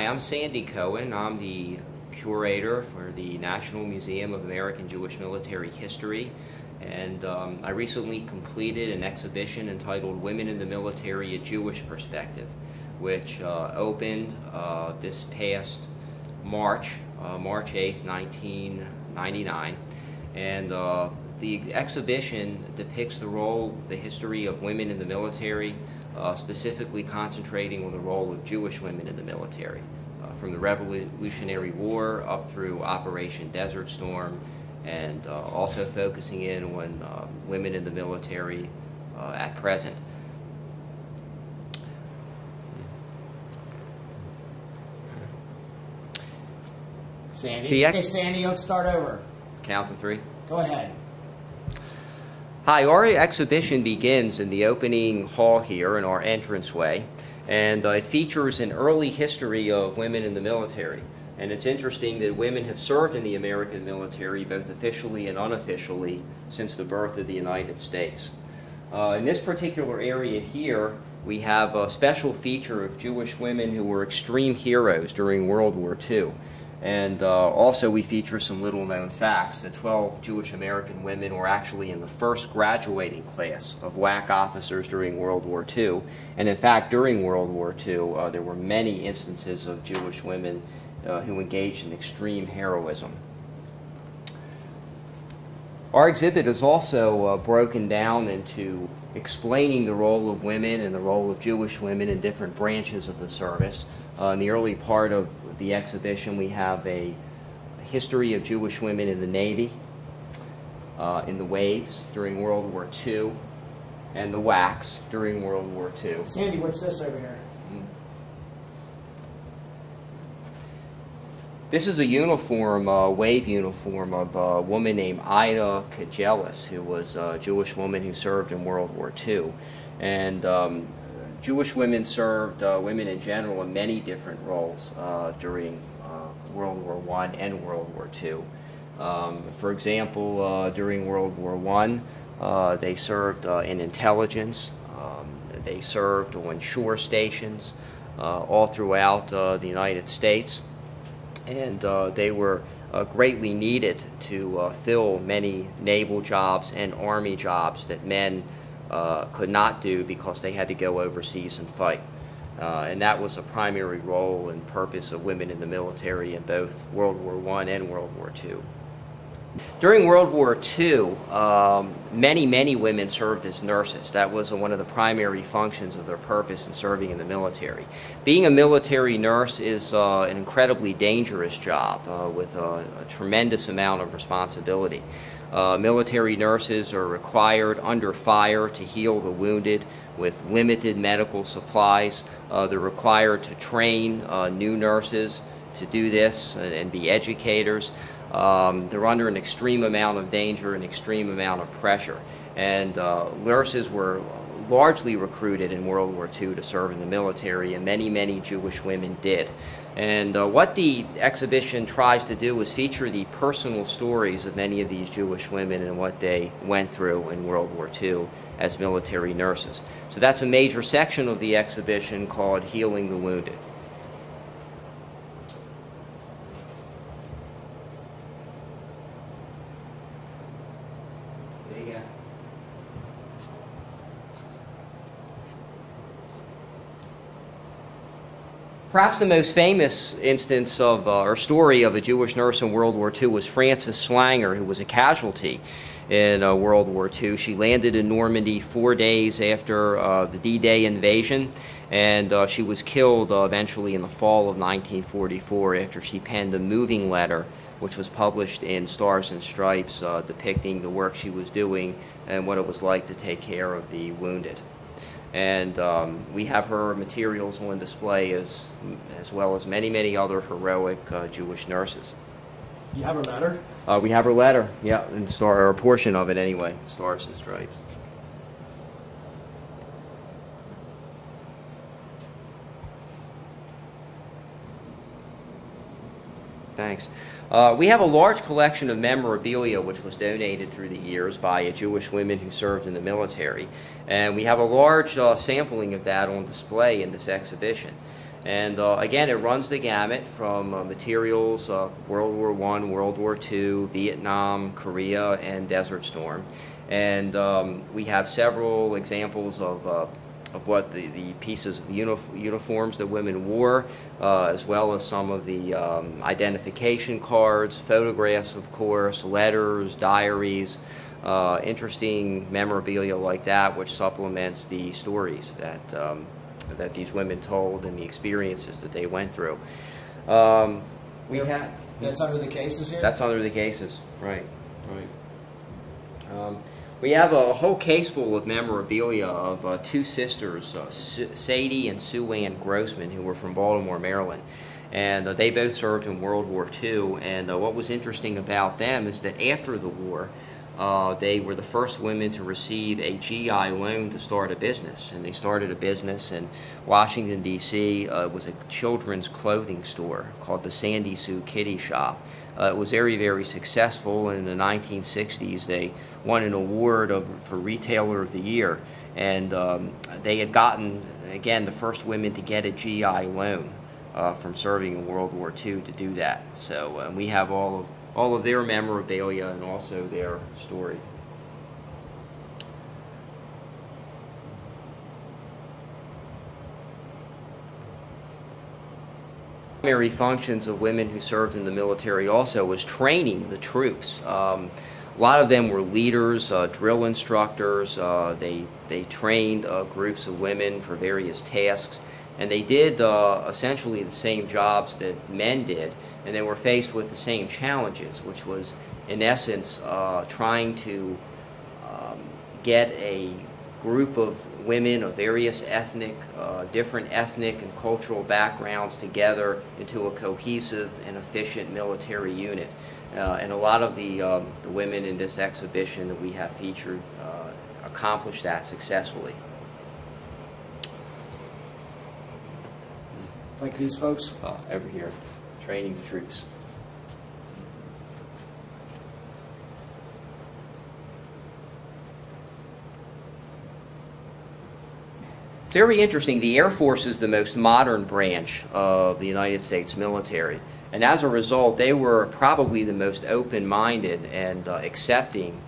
Hi, I'm Sandor Cohen. I'm the curator for the National Museum of American Jewish Military History, and I recently completed an exhibition entitled Women in the Military, A Jewish Perspective, which opened this past March 8th, 1999, and the exhibition depicts the history of women in the military, specifically concentrating on the role of Jewish women in the military, from the Revolutionary War up through Operation Desert Storm, and also focusing in on women in the military at present. Sandy? Okay, Sandy, let's start over. Count to three. Go ahead. Hi, our exhibition begins in the opening hall here in our entranceway, and it features an early history of women in the military. And it's interesting that women have served in the American military both officially and unofficially since the birth of the United States. In this particular area here, we have a special feature of Jewish women who were extreme heroes during World War II. And also we feature some little-known facts. The 12 Jewish American women were actually in the first graduating class of WAC officers during World War II. And in fact, during World War II, there were many instances of Jewish women who engaged in extreme heroism. Our exhibit is also broken down into explaining the role of women and the role of Jewish women in different branches of the service. In the early part of the exhibition, we have a history of Jewish women in the Navy, in the Waves during World War II, and the WACs during World War II. Sandy, what's this over here? This is a uniform, wave uniform of a woman named Ida Kajelis, who was a Jewish woman who served in World War II. And Jewish women served, women in general, in many different roles during World War I and World War II. For example, during World War I, they served in intelligence. They served on shore stations all throughout the United States. And they were greatly needed to fill many naval jobs and army jobs that men could not do because they had to go overseas and fight. And that was a primary role and purpose of women in the military in both World War I and World War II. During World War II, many women served as nurses. That was one of the primary functions of their purpose in serving in the military. Being a military nurse is an incredibly dangerous job with a tremendous amount of responsibility. Military nurses are required under fire to heal the wounded with limited medical supplies. They're required to train new nurses to do this and be educators. They're under an extreme amount of danger, an extreme amount of pressure. And nurses were largely recruited in World War II to serve in the military, and many Jewish women did. And what the exhibition tries to do is feature the personal stories of many of these Jewish women and what they went through in World War II as military nurses. So that's a major section of the exhibition called Healing the Wounded. Perhaps the most famous instance of, or story of a Jewish nurse in World War II was Frances Slanger, who was a casualty in World War II. She landed in Normandy 4 days after the D-Day invasion, and she was killed eventually in the fall of 1944 after she penned a moving letter which was published in Stars and Stripes depicting the work she was doing and what it was like to take care of the wounded. And we have her materials on display as well as many other heroic Jewish nurses. You have her letter? We have her letter, yeah, and or a portion of it anyway, Stars and Stripes. Thanks. We have a large collection of memorabilia which was donated through the years by Jewish women who served in the military, and we have a large sampling of that on display in this exhibition. And again, it runs the gamut from materials of World War I, World War II, Vietnam, Korea, and Desert Storm. And we have several examples of what the pieces of uniforms that women wore, as well as some of the identification cards, photographs, of course, letters, diaries, interesting memorabilia like that, which supplements the stories that these women told and the experiences that they went through. That's under the cases here? That's under the cases, right. We have a whole case full of memorabilia of two sisters, Sadie and Sue Ann Grossman, who were from Baltimore, Maryland. And they both served in World War II. And what was interesting about them is that after the war, they were the first women to receive a GI loan to start a business. And they started a business in Washington, D.C. It was a children's clothing store called the Sandy Sue Kitty Shop. It was very, very successful. In the 1960s, they won an award for Retailer of the Year. And they had gotten, again, the first women to get a GI loan from serving in World War II to do that. So we have all of their memorabilia and also their story. Primary functions of women who served in the military also was training the troops. A lot of them were leaders, drill instructors. They trained groups of women for various tasks, and they did essentially the same jobs that men did, and they were faced with the same challenges, which was, in essence, trying to get a group of women of various different ethnic and cultural backgrounds together into a cohesive and efficient military unit. And a lot of the women in this exhibition that we have featured accomplished that successfully. Like these folks? Over here, training the troops. It's very interesting. The Air Force is the most modern branch of the United States military, and as a result, they were probably the most open-minded and accepting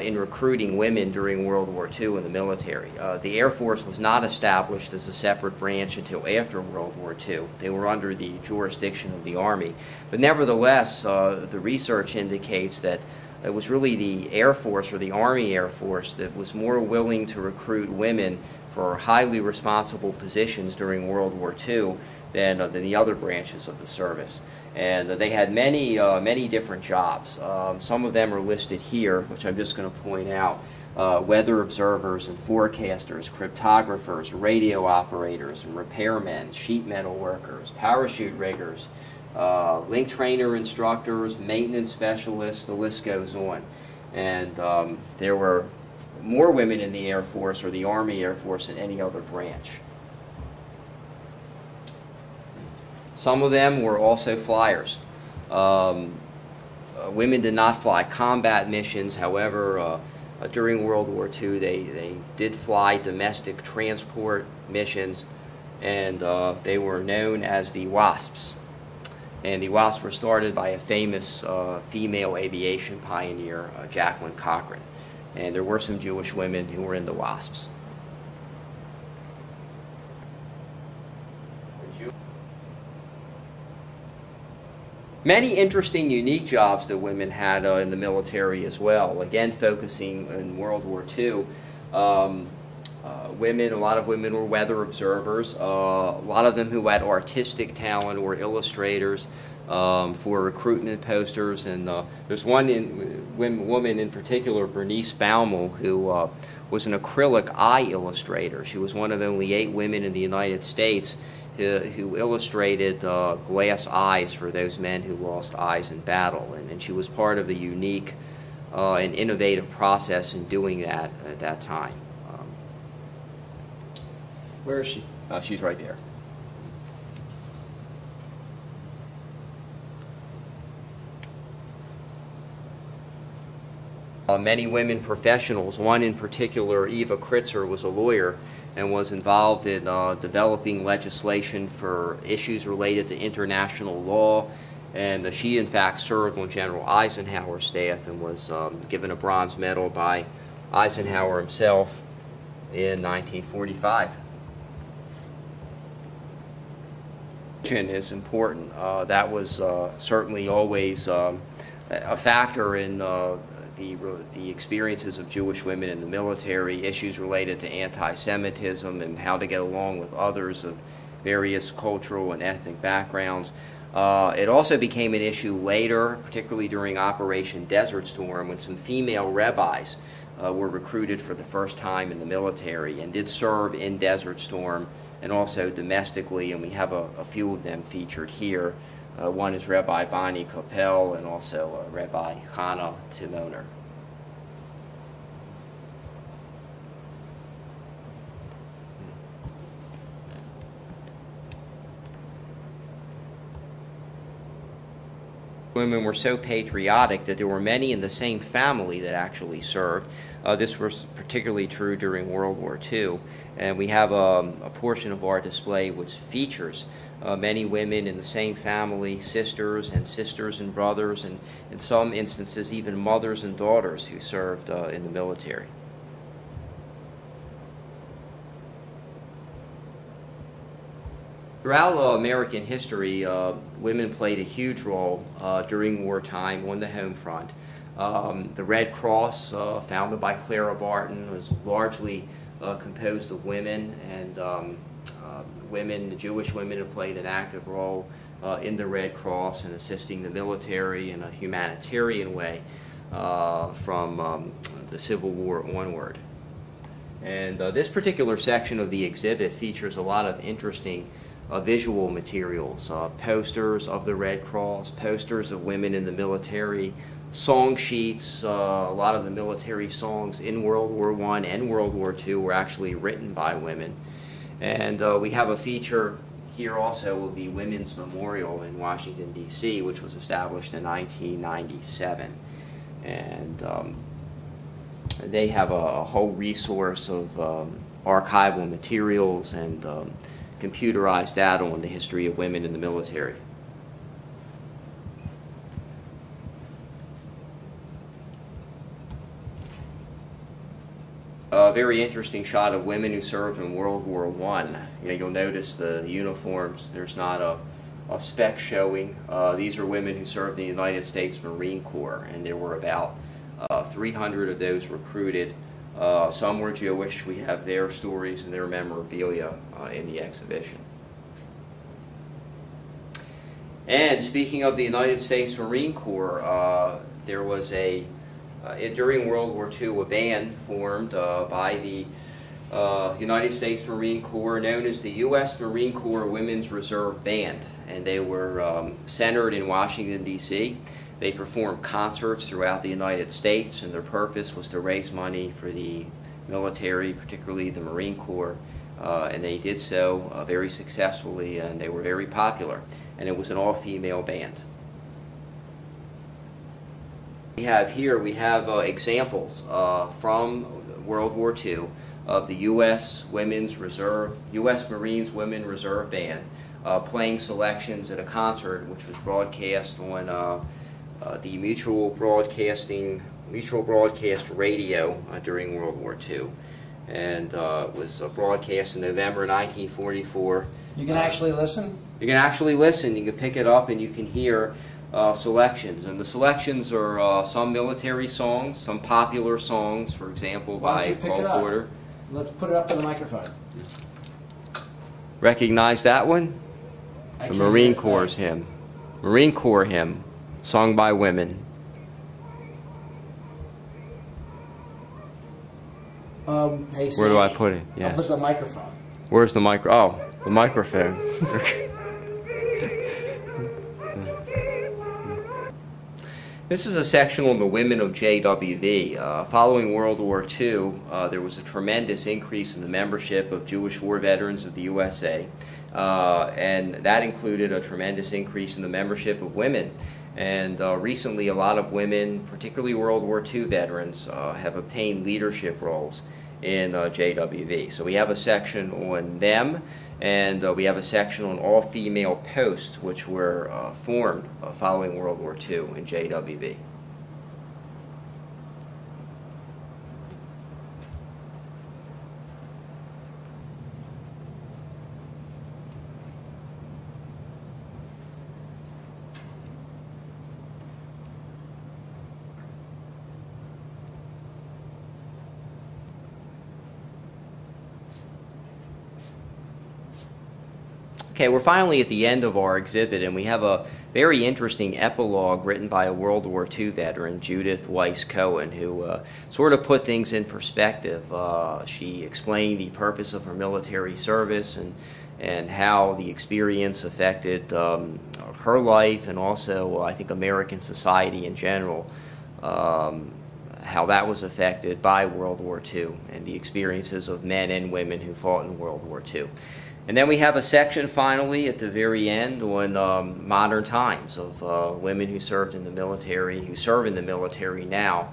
in recruiting women during World War II in the military. The Air Force was not established as a separate branch until after World War II. They were under the jurisdiction of the Army. But nevertheless, the research indicates that it was really the Air Force, or the Army Air Force, that was more willing to recruit women for highly responsible positions during World War II than the other branches of the service. And they had many different jobs. Some of them are listed here, which I'm just going to point out. Weather observers and forecasters, cryptographers, radio operators and repairmen, sheet metal workers, parachute riggers, link trainer instructors, maintenance specialists, the list goes on. And there were more women in the Air Force, or the Army Air Force, than any other branch. Some of them were also flyers. Women did not fly combat missions. However, during World War II, they did fly domestic transport missions, and they were known as the Wasps. And the Wasps were started by a famous female aviation pioneer, Jacqueline Cochran. And there were some Jewish women who were in the Wasps. Many interesting, unique jobs that women had in the military as well. Again, focusing in World War II. A lot of women were weather observers. A lot of them who had artistic talent were illustrators for recruitment posters. And there's one woman in particular, Bernice Baumel, who was an acrylic eye illustrator. She was one of only 8 women in the United States who illustrated glass eyes for those men who lost eyes in battle. And she was part of a unique and innovative process in doing that at that time. Where is she? She's right there. Many women professionals, one in particular, Eva Kritzer, was a lawyer and was involved in developing legislation for issues related to international law, and she in fact served on General Eisenhower's staff and was given a bronze medal by Eisenhower himself in 1945. Is important. That was certainly always a factor in the experiences of Jewish women in the military, issues related to anti-Semitism and how to get along with others of various cultural and ethnic backgrounds. It also became an issue later, particularly during Operation Desert Storm, when some female rabbis were recruited for the first time in the military and did serve in Desert Storm and also domestically, and we have a few of them featured here. One is Rabbi Bonnie Koppel and also Rabbi Chana Timoner. Women were so patriotic that there were many in the same family that actually served. This was particularly true during World War II, and we have a portion of our display which features many women in the same family, sisters and brothers, and in some instances even mothers and daughters who served in the military. Throughout American history, women played a huge role during wartime on the home front. The Red Cross, founded by Clara Barton, was largely composed of women, and women, the Jewish women, have played an active role in the Red Cross and assisting the military in a humanitarian way from the Civil War onward. And this particular section of the exhibit features a lot of interesting visual materials, posters of the Red Cross, posters of women in the military, song sheets. A lot of the military songs in World War I and World War II were actually written by women. And we have a feature here also of the Women's Memorial in Washington, D.C., which was established in 1997. And they have a whole resource of archival materials and computerized data on the history of women in the military. A very interesting shot of women who served in World War I. You'll notice the uniforms. There's not a spec showing. These are women who served in the United States Marine Corps, and there were about 300 of those recruited. Some were Jewish. We have their stories and their memorabilia in the exhibition. And speaking of the United States Marine Corps, there was during World War II, a band formed by the United States Marine Corps known as the U.S. Marine Corps Women's Reserve Band, and they were centered in Washington, D.C. They performed concerts throughout the United States, and their purpose was to raise money for the military, particularly the Marine Corps, and they did so very successfully, and they were very popular, and it was an all-female band. We have examples from World War II of the U.S. Marines Women Reserve Band playing selections at a concert which was broadcast on the Mutual Broadcast Radio during World War II, and it was broadcast in November 1944. You can actually listen? You can actually listen. You can pick it up and you can hear selections, and the selections are some military songs, some popular songs, for example, by Cole Porter. Let's put it up to the microphone. Recognize that one? The Marine Corps hymn. Marine Corps hymn, sung by women. Hey, where do I put it? Yes. I'll put the microphone. Where's the micro? Oh, the microphone. This is a section on the women of JWV. Following World War II, there was a tremendous increase in the membership of Jewish war veterans of the USA, and that included a tremendous increase in the membership of women. And recently, a lot of women, particularly World War II veterans, have obtained leadership roles in JWV. So we have a section on them, and we have a section on all female posts which were formed following World War II in JWV. Okay, we're finally at the end of our exhibit, and we have a very interesting epilogue written by a World War II veteran, Judith Weiss Cohen, who sort of put things in perspective. She explained the purpose of her military service and how the experience affected her life and also, I think, American society in general, how that was affected by World War II and the experiences of men and women who fought in World War II. And then we have a section finally at the very end on modern times of women who served in the military, who serve in the military now,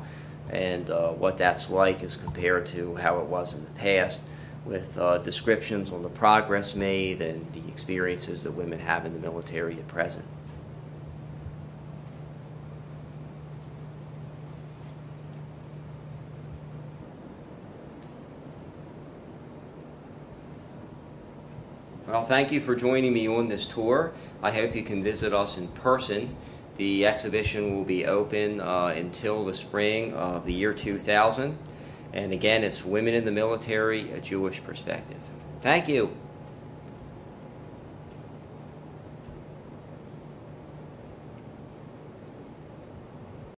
and what that's like as compared to how it was in the past, with descriptions on the progress made and the experiences that women have in the military at present. Well, thank you for joining me on this tour. I hope you can visit us in person. The exhibition will be open until the spring of the year 2000. And again, it's Women in the Military, a Jewish Perspective. Thank you.